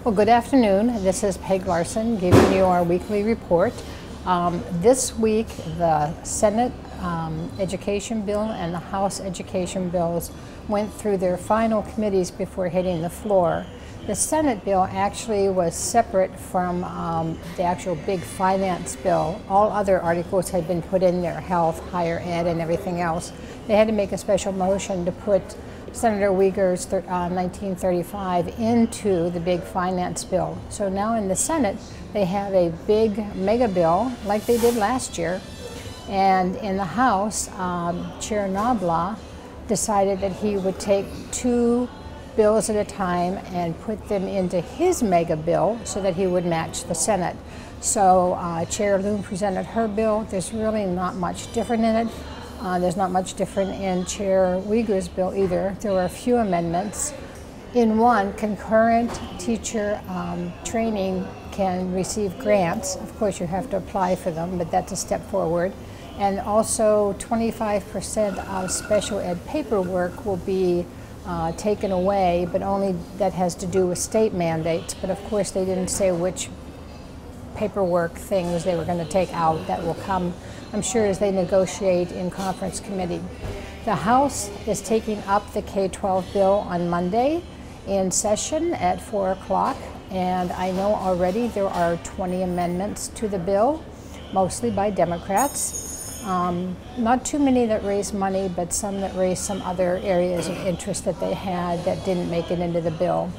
Well, good afternoon. This is Peg Larson giving you our weekly report. This week, the Senate Education Bill and the House Education Bills went through their final committees before hitting the floor. The Senate bill actually was separate from the actual big finance bill. All other articles had been put in there, health, higher ed, and everything else. They had to make a special motion to put Senator Uyghur's 1935 into the big finance bill. So now in the Senate, they have a big mega bill like they did last year. And in the House, Chair Nobla decided that he would take two bills at a time and put them into his mega bill so that he would match the Senate. So Chair Loon presented her bill. There's really not much different in it. There's not much different in Chair Uyghur's bill either. There were a few amendments. In one, concurrent teacher training can receive grants. Of course, you have to apply for them, but that's a step forward. And also 25% of special ed paperwork will be taken away, but only that has to do with state mandates. But of course, they didn't say which paperwork things they were going to take out. That will come, I'm sure, as they negotiate in conference committee. The House is taking up the K-12 bill on Monday in session at 4 o'clock, and I know already there are 20 amendments to the bill, mostly by Democrats. Not too many that raise money, but some that raise some other areas of interest that they had that didn't make it into the bill.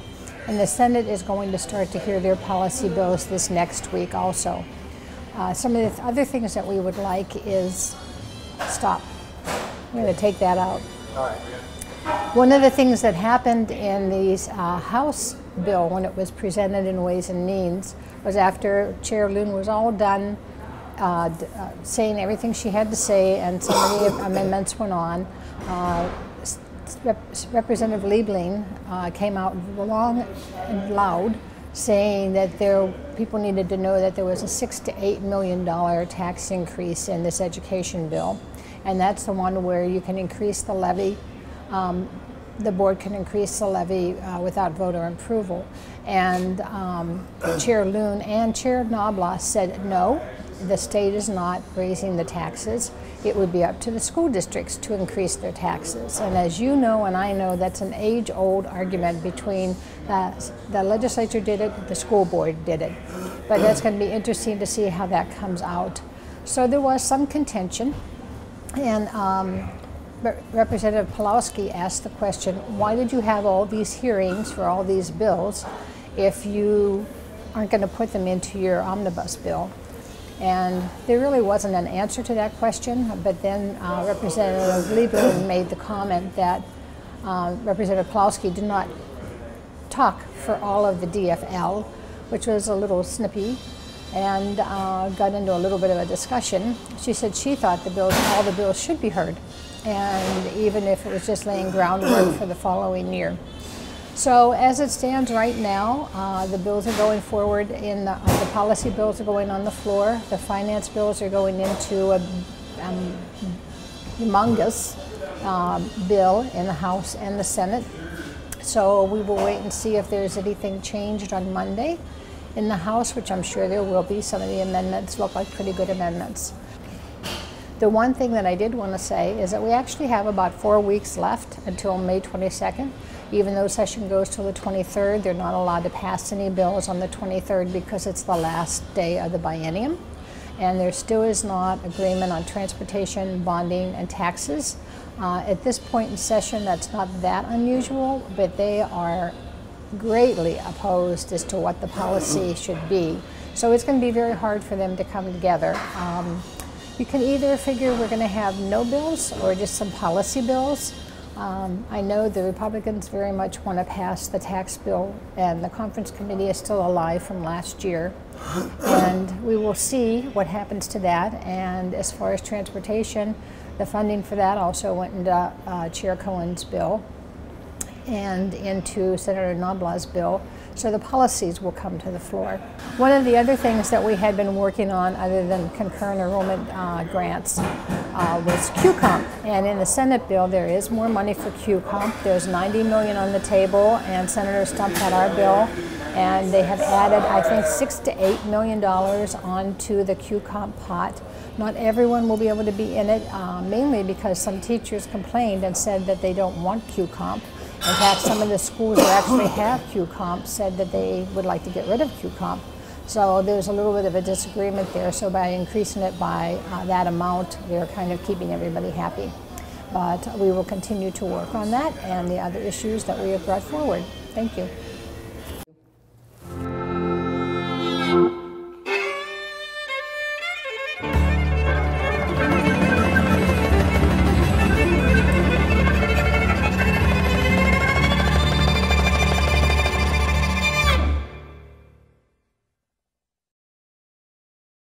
And the Senate is going to start to hear their policy bills this next week also. Some of the other things that we would like is, stop. I'm going to take that out. All right. One of the things that happened in the House bill when it was presented in Ways and Means was after Chair Loon was all done saying everything she had to say and some of the amendments went on, Representative Liebling came out long and loud saying that people needed to know that there was a $6 to $8 million tax increase in this education bill. And that's the one where you can increase the levy. The board can increase the levy without voter approval. And Chair Loon and Chair Nobla said no, the state is not raising the taxes. It would be up to the school districts to increase their taxes. And as you know and I know, that's an age-old argument between the legislature did it, the school board did it. But that's going to be interesting to see how that comes out. So there was some contention, and Representative Pawlowski asked the question, why did you have all these hearings for all these bills if you aren't going to put them into your omnibus bill? And there really wasn't an answer to that question, but then Representative Liebling made the comment that Representative Pawlowski did not talk for all of the DFL, which was a little snippy, and got into a little bit of a discussion. She said she thought all the bills should be heard, and even if it was just laying groundwork for the following year. So as it stands right now, the bills are going forward the policy bills are going on the floor. The finance bills are going into a humongous bill in the House and the Senate. So we will wait and see if there's anything changed on Monday in the House, which I'm sure there will be. Some of the amendments look like pretty good amendments. The one thing that I did want to say is that we actually have about 4 weeks left until May 22nd. Even though session goes till the 23rd, they're not allowed to pass any bills on the 23rd because it's the last day of the biennium. And there still is not agreement on transportation, bonding, and taxes. At this point in session, that's not that unusual, but they are greatly opposed as to what the policy should be. So it's going to be very hard for them to come together. You can either figure we're going to have no bills or just some policy bills. I know the Republicans very much want to pass the tax bill, and the conference committee is still alive from last year. And we will see what happens to that. And as far as transportation, the funding for that also went into Chair Cohen's bill and into Senator Nobla's bill. So the policies will come to the floor. One of the other things that we had been working on, other than concurrent enrollment grants, was Q-Comp. And in the Senate bill, there is more money for Q-Comp. There's $90 million on the table, and Senator Stump had our bill, and they have added, I think, $6 to $8 million onto the Q-Comp pot. Not everyone will be able to be in it, mainly because some teachers complained and said that they don't want Q-Comp. In fact, some of the schools that actually have Q-Comp said that they would like to get rid of Q-Comp. So there's a little bit of a disagreement there. So by increasing it by that amount, they're kind of keeping everybody happy. But we will continue to work on that and the other issues that we have brought forward. Thank you.